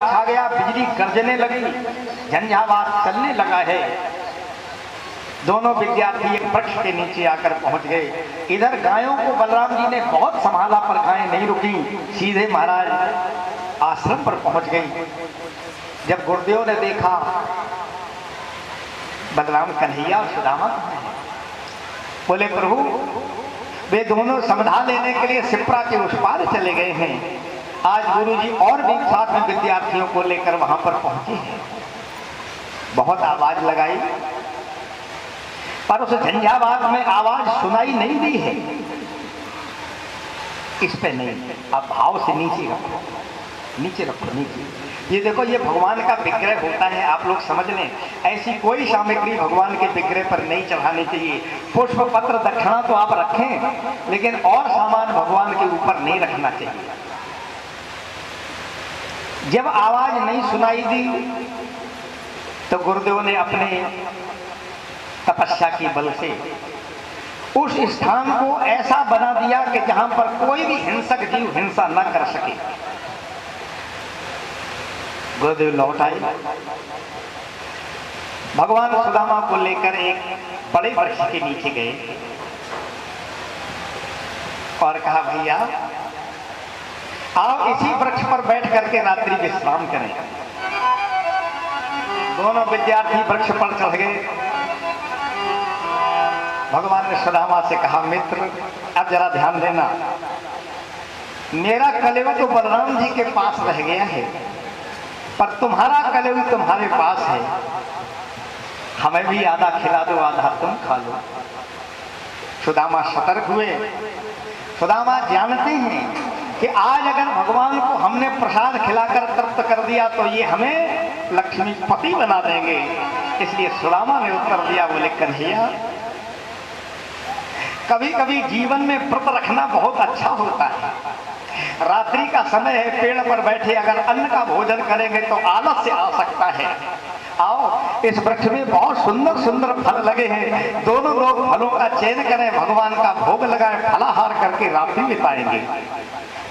छा गया, बिजली गरजने लगी, झंझावात चलने लगा है। दोनों विद्यार्थी एक वृक्ष के नीचे आकर पहुंच गए। इधर गायों को बलराम जी ने बहुत संभाला पर गायें नहीं रुकी, सीधे महाराज आश्रम पर पहुंच गई। जब गुरुदेव ने देखा बलराम कन्हैया और सुदामा बोले प्रभु वे दोनों समझा लेने के लिए सिप्रा के उस पार चले गए हैं। आज गुरुजी और भी साथ में विद्यार्थियों को लेकर वहां पर पहुंचे हैं। बहुत आवाज लगाई पर उस झंझावात में आवाज सुनाई नहीं दी है। इस पे नहीं, आप भाव से नीचे रखो, नीचे रखो, नीचे। ये देखो, ये भगवान का विग्रह होता है, आप लोग समझ लें। ऐसी कोई सामग्री भगवान के विग्रह पर नहीं चढ़ानी चाहिए। पुष्प पत्र दक्षिणा तो आप रखें, लेकिन और सामान भगवान के ऊपर नहीं रखना चाहिए। जब आवाज नहीं सुनाई दी तो गुरुदेव ने अपने तपस्या की बल से उस स्थान को ऐसा बना दिया कि जहां पर कोई भी हिंसक जीव हिंसा न कर सके। गुरुदेव लौट आए, भगवान सुदामा को लेकर एक बड़े वृक्ष के नीचे गए और कहा भैया आओ इसी वृक्ष पर बैठ करके रात्रि विश्राम करें। दोनों विद्यार्थी वृक्ष पर चढ़ गए। भगवान ने सुदामा से कहा मित्र अब जरा ध्यान देना, मेरा कलेवा तो बलराम जी के पास रह गया है, पर तुम्हारा कलेवा तुम्हारे पास है। हमें भी आधा खिला दो, आधा तुम खा लो। सुदामा सतर्क हुए। सुदामा जानते हैं कि आज अगर भगवान को हमने प्रसाद खिलाकर तृप्त कर दिया तो ये हमें लक्ष्मीपति बना देंगे। इसलिए सुदामा ने उत्तर दिया, बोले कन्हैया कभी कभी जीवन में व्रत रखना बहुत अच्छा होता है। रात्रि का समय है, पेड़ पर बैठे अगर अन्न का भोजन करेंगे तो आलस्य आ सकता है। आओ इस वृक्ष में बहुत सुंदर सुंदर फल लगे हैं, दोनों लोग फलों का चयन करें, भगवान का भोग लगाए, फलाहार करके रात्रि बिताएंगे।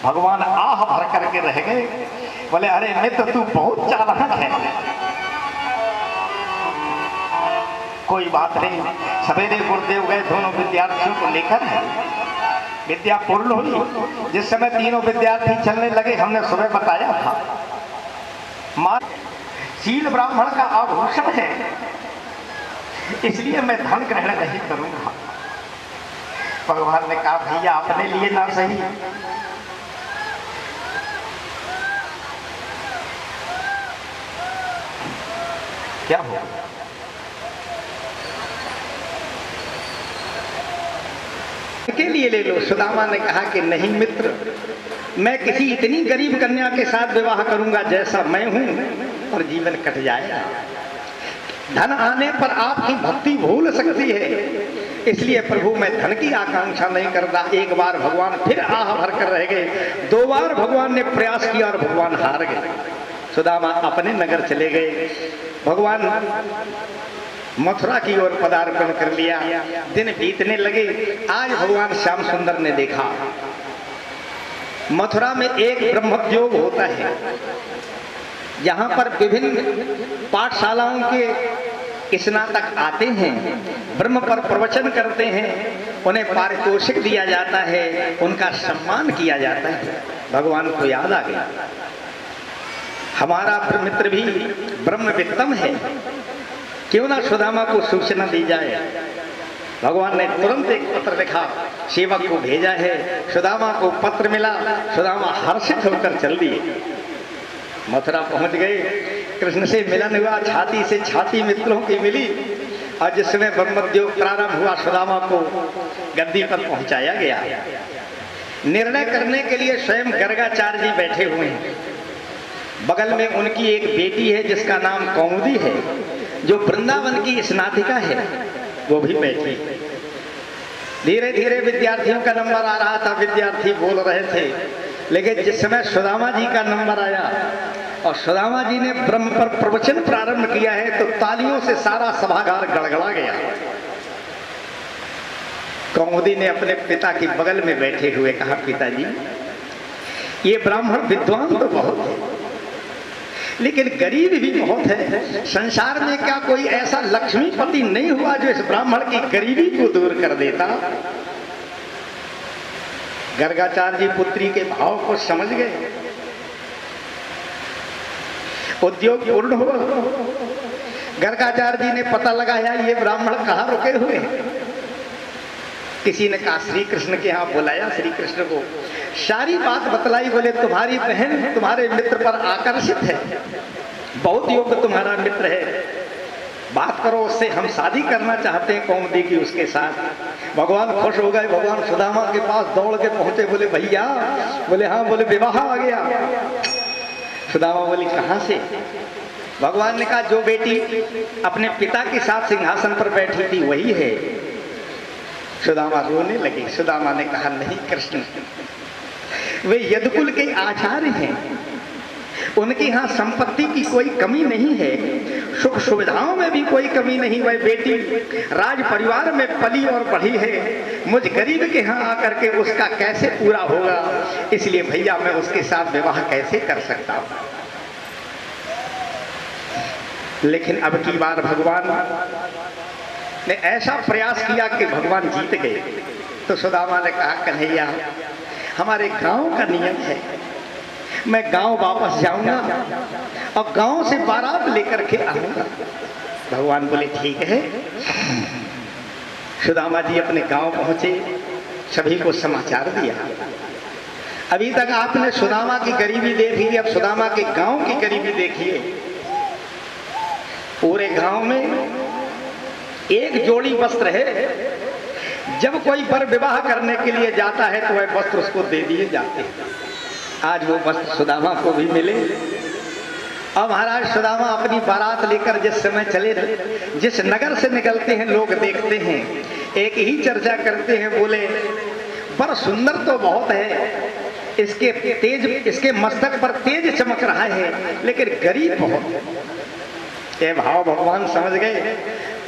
भगवान आह भर करके रह गए। बोले अरे मित्र तू बहुत चालाक है। कोई बात नहीं। सवेरे गुरुदेव गए दोनों विद्यार्थियों को लेकर, विद्या पूर्ण हुई। जिस समय तीनों विद्यार्थी चलने लगे हमने सुबह बताया था, मां शील ब्राह्मण का आभूषण है, इसलिए मैं धन ग्रहण नहीं करूंगा। भगवान ने कहा भैया अपने लिए ना सही, क्या हो के लिए ले लो। सुदामा ने कहा कि नहीं मित्र, मैं किसी इतनी गरीब कन्या के साथ विवाह करूंगा जैसा मैं हूं और जीवन कट जाएगा। धन आने पर आपकी भक्ति भूल सकती है, इसलिए प्रभु मैं धन की आकांक्षा नहीं करता। एक बार भगवान फिर आह भर कर रह गए, दो बार भगवान ने प्रयास किया और भगवान हार गए। सुदामा अपने नगर चले गए। भगवान मथुरा की ओर पदार्पण कर लिया। दिन बीतने लगे। आज भगवान श्याम सुंदर ने देखा मथुरा में एक ब्रह्मोद्योग होता है, यहाँ पर विभिन्न पाठशालाओं के स्नातक आते हैं, ब्रह्म पर प्रवचन करते हैं, उन्हें पारितोषिक दिया जाता है, उनका सम्मान किया जाता है। भगवान को याद आ गया हमारा मित्र भी ब्रह्मवित्तम है, क्यों ना सुदामा को सूचना दी जाए। भगवान ने तुरंत एक पत्र लिखा, सेवक को भेजा है। सुदामा को पत्र मिला, सुदामा हर्षित होकर चल दिए। मथुरा पहुंच गए, कृष्ण से मिलन हुआ, छाती से छाती मित्रों की मिली और जिस समय ब्रह्मोद्योग प्रारंभ हुआ सुदामा को गद्दी पर पहुंचाया गया। निर्णय करने के लिए स्वयं गर्गाचार्य जी बैठे हुए हैं। बगल में उनकी एक बेटी है जिसका नाम कौमुदी है, जो वृंदावन की स्नातिका है, वो भी बैठी। धीरे धीरे विद्यार्थियों का नंबर आ रहा था, विद्यार्थी बोल रहे थे, लेकिन जिस समय सुदामा जी का नंबर आया और सुदामा जी ने ब्रह्म पर प्रवचन प्रारंभ किया है तो तालियों से सारा सभागार गड़गड़ा गया। कौमुदी ने अपने पिता के बगल में बैठे हुए कहा, पिताजी ये ब्राह्मण विद्वान तो बहुत है, लेकिन गरीब भी बहुत है। संसार में क्या कोई ऐसा लक्ष्मीपति नहीं हुआ जो इस ब्राह्मण की गरीबी को दूर कर देता? गर्गाचार्य जी पुत्री के भाव को समझ गए। उद्योग पूर्ण हुआ। गर्गाचार्य जी ने पता लगाया ये ब्राह्मण कहाँ रुके हुए हैं। किसी ने कहा श्री कृष्ण के यहाँ बुलाया। श्री कृष्ण को सारी बात बतलाई। बोले तुम्हारी बहन तुम्हारे मित्र पर आकर्षित है, बहुत योग्य तुम्हारा मित्र है, बात करो उससे, हम शादी करना चाहते हैं कौमुदी की उसके साथ। भगवान खुश हो गए। भगवान सुदामा के पास दौड़ के पहुंचे। बोले भैया। बोले हाँ। बोले विवाह आ गया। सुदामा बोली कहाँ से? भगवान ने कहा जो बेटी अपने पिता के साथ सिंहासन पर बैठी थी वही है। सुदामा रोने लगे। सुदामा ने कहा नहीं कृष्ण, वे यदुकुल के आचार्य हैं, उनके यहाँ संपत्ति की कोई कमी नहीं है, सुख सुविधाओं में भी कोई कमी नहीं। वह बेटी राज परिवार में पली और बढ़ी है, मुझ गरीब के यहाँ आकर के उसका कैसे पूरा होगा? इसलिए भैया मैं उसके साथ विवाह कैसे कर सकता हूँ? लेकिन अब की बार भगवान ने ऐसा प्रयास किया कि भगवान जीत गए। तो सुदामा ने कहा कन्हैया हमारे गांव का नियम है, मैं गांव वापस जाऊंगा और गांव से बारात लेकर के आऊंगा। भगवान बोले ठीक है। सुदामा जी अपने गांव पहुंचे, सभी को समाचार दिया। अभी तक आपने सुदामा की गरीबी देखी, अब सुदामा के गांव की गरीबी देखिए। पूरे गांव में एक जोड़ी वस्त्र है। जब कोई वर विवाह करने के लिए जाता है तो वह वस्त्र उसको दे दिए जाते हैं। आज वो वस्त्र सुदामा को भी मिले। अब महाराज सुदामा अपनी बारात लेकर जिस समय चले, जिस नगर से निकलते हैं लोग देखते हैं, एक ही चर्चा करते हैं। बोले पर सुंदर तो बहुत है, इसके मस्तक पर तेज चमक रहा है, लेकिन गरीब बहुत है। ये भाव भगवान समझ गए।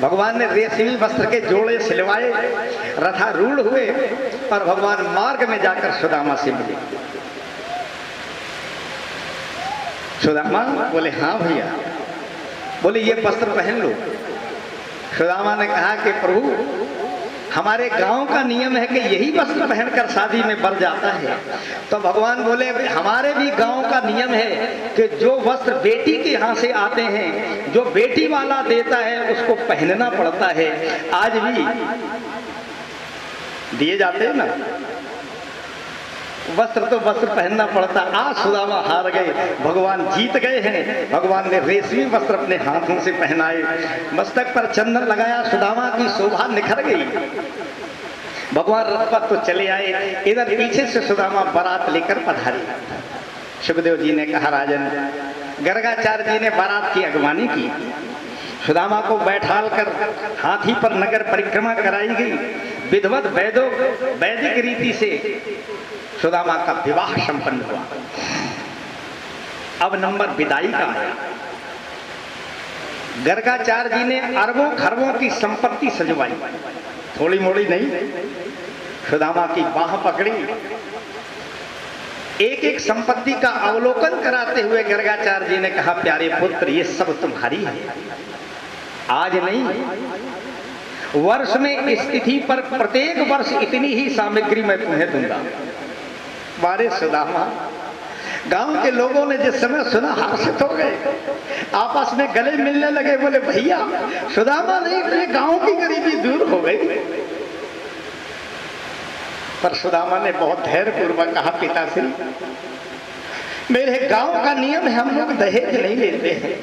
भगवान ने रेशमी वस्त्र के जोड़े सिलवाए, रथारूढ़ हुए और भगवान मार्ग में जाकर सुदामा से मिले। सुदामा बोले हाँ भैया। बोले ये वस्त्र पहन लो। सुदामा ने कहा कि प्रभु हमारे गांव का नियम है कि यही वस्त्र पहनकर शादी में बर जाता है। तो भगवान बोले हमारे भी गांव का नियम है कि जो वस्त्र बेटी के यहाँ से आते हैं, जो बेटी वाला देता है उसको पहनना पड़ता है। आज भी दिए जाते हैं ना वस्त्र, तो वस्त्र पहनना पड़ता। आज सुदामा हार गए, भगवान जीत गए हैं। भगवान ने रेशमी वस्त्र अपने हाथों से पहनाए, मस्तक पर चंदन लगाया, सुदामा की शोभा निखर गई। भगवान रथ पर तो चले आए, इधर पीछे से सुदामा बारात लेकर पधारी। सुखदेव जी ने कहा राजन, गर्गाचार्य जी ने बारात की अगवानी की। सुदामा को बैठाल कर हाथी पर नगर परिक्रमा कराई गई। विधिवत वैदिक रीति से सुदामा का विवाह संपन्न हुआ। अब नंबर विदाई का आया। गर्गाचार्य जी ने अरबों खरबों की संपत्ति सजवाई, थोड़ी मोड़ी नहीं। सुदामा की बाह पकड़ी, एक एक संपत्ति का अवलोकन कराते हुए गर्गाचार्य जी ने कहा प्यारे पुत्र ये सब तुम्हारी है। आज नहीं, वर्ष में इस तिथि पर प्रत्येक वर्ष इतनी ही सामग्री मैं तुम्हें दूंगा। बारे सुदामा, गांव के लोगों ने जिस समय सुना हर्षित हो गए, आपस में गले मिलने लगे। बोले भैया सुदामा नहीं, तो गांव की गरीबी दूर हो गई। पर सुदामा ने बहुत धैर्य पूर्वक कहा पिताश्री मेरे गांव का नियम है, हम लोग दहेज नहीं लेते हैं।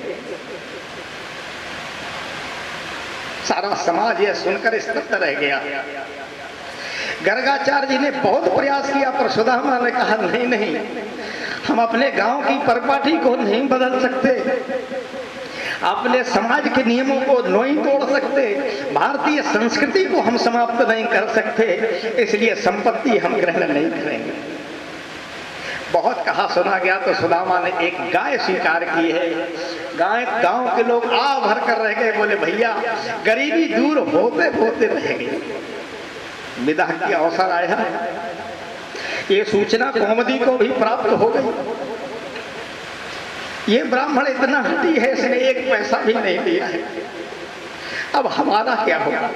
सारा समाज यह सुनकर स्तब्ध रह गया। गर्गाचार्य जी ने बहुत प्रयास किया, पर सुदामा ने कहा नहीं नहीं, हम अपने गांव की परिपाटी को नहीं बदल सकते, अपने समाज के नियमों को नहीं तोड़ सकते, भारतीय संस्कृति को हम समाप्त नहीं कर सकते, इसलिए संपत्ति हम ग्रहण नहीं करेंगे। बहुत कहा सुना गया तो सुदामा ने एक गाय स्वीकार की है। गाय, गांव के लोग आ भर कर रह गए। बोले भैया गरीबी दूर होते होते रह गई। विदा की अवसर आया, ये सूचना कौमुदी को भी प्राप्त हो गई। ये ब्राह्मण इतना हठी है, इसने एक पैसा भी नहीं दिया है, अब हमारा क्या होगा।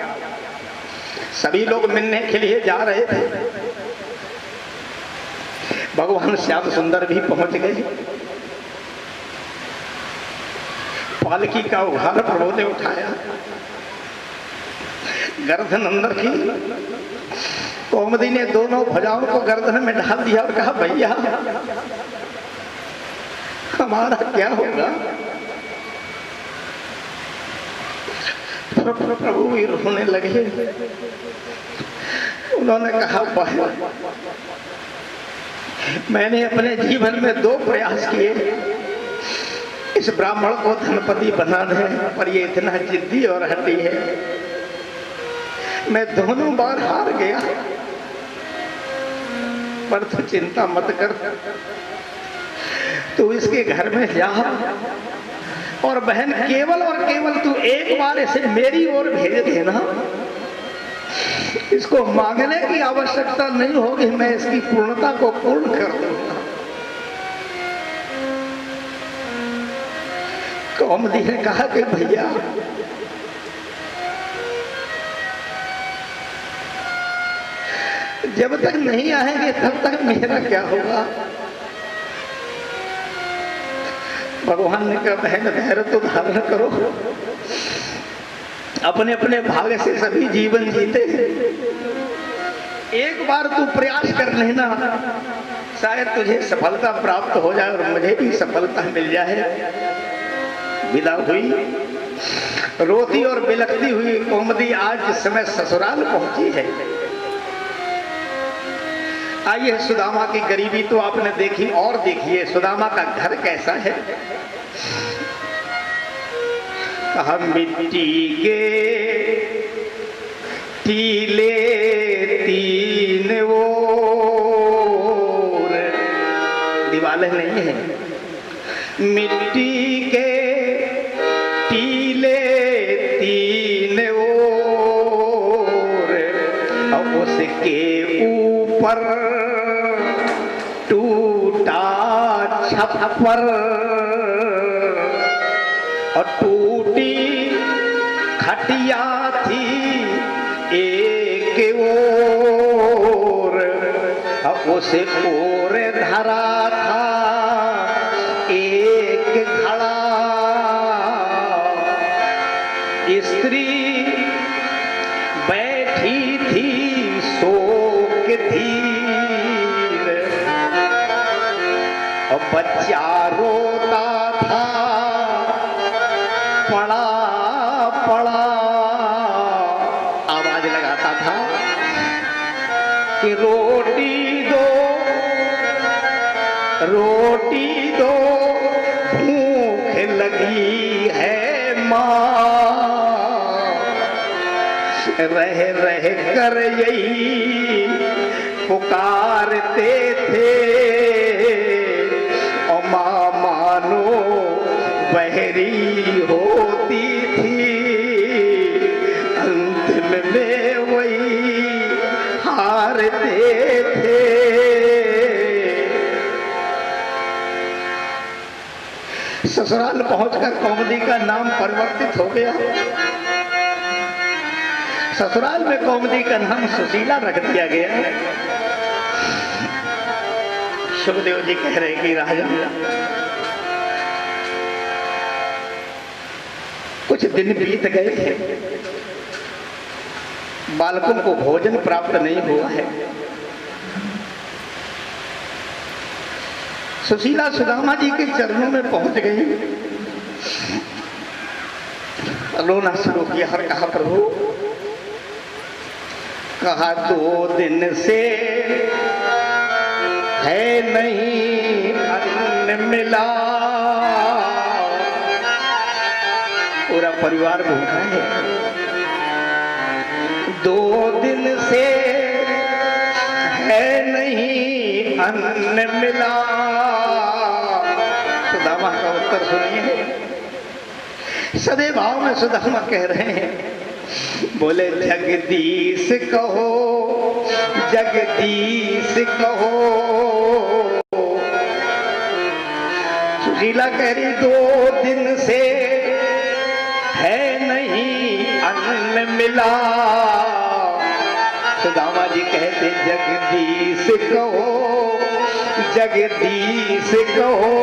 सभी लोग मिलने के लिए जा रहे थे, भगवान श्याम सुंदर भी पहुंच गए। पालकी का उघार प्रभु ने उठाया, गर्दन अंदर की, कौमुदी ने दोनों भुजाओं को गर्दन में डाल दिया और कहा भैया हमारा क्या होगा। प्रभु भी रोने लगे। उन्होंने कहा मैंने अपने जीवन में 2 प्रयास किए इस ब्राह्मण को धनपति बनाना है, पर ये इतना जिद्दी और हठी है, मैं दोनों बार हार गया। पर तू चिंता मत कर, तू इसके घर में जा और बहन केवल और केवल तू एक बार इसे मेरी ओर भेज देना, इसको मांगने की आवश्यकता नहीं होगी, मैं इसकी पूर्णता को पूर्ण कर दूंगा। कौमुदी ने कहा कि भैया जब तक नहीं आएंगे तब तक मेरा क्या होगा। भगवान ने कहा बहन धैर्य तो धारण करो, अपने अपने भाग्य से सभी जीवन जीते हैं, एक बार तू प्रयास कर लेना, शायद तुझे सफलता प्राप्त हो जाए और मुझे भी सफलता मिल जाए। विदा हुई, रोती और बिलखती हुई कौमुदी आज इस समय ससुराल पहुंची है। आइए सुदामा की गरीबी तो आपने देखी, और देखिए सुदामा का घर कैसा है। कहा मिट्टी के टीले 3 ओर, दीवारें नहीं है, मिट्टी के टीले 3 ओर, और उसके ऊपर टूटा छप्पर और टूटी खटिया थी एक ओर, उसे ओर धरा था एक घड़ा, स्त्री बैठी थी शोक धीर, और बच्चा रोता था पड़ा पड़ा, आवाज लगाता था कि रोटी दो भूख लगी है माँ, रह रह कर यही पुकारते थे, और माँ मानो बहरी होती थी, अंतिम में वही हारते थे। ससुराल पहुंचकर कौमुदी का नाम परिवर्तित हो गया। ससुराल में कौमुदी का नाम सुशीला रख दिया गया। सुखदेव जी कह रहे कि राजा कुछ दिन बीत गए थे, बालकों को भोजन प्राप्त नहीं हुआ है। सुशीला सुदामा जी के चरणों में पहुंच गई, रोना शुरू किया और कहा प्रभु, कहा 2 दिन से है नहीं अन्न मिला, पूरा परिवार भूखा है, 2 दिन से है नहीं अन्न मिला। सुदामा का उत्तर सुनिए, सदैव भाव में सुदामा कह रहे हैं, बोले जगदीश कहो जगदीश कहो। सुशीला कह रही 2 दिन से है नहीं अन्न मिला। सुदामा जी कहते जगदीश कहो, जगदीश कहो।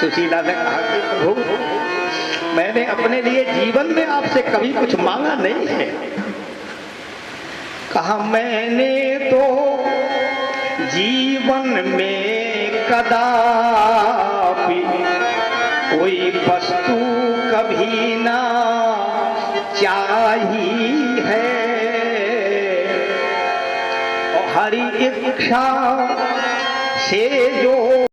सुशीला ने कहा कि प्रभु मैंने अपने लिए जीवन में आपसे कभी कुछ मांगा नहीं है। कहा मैंने तो जीवन में कदापि कोई वस्तु कभी ना चाही है। और हरि इच्छा से जो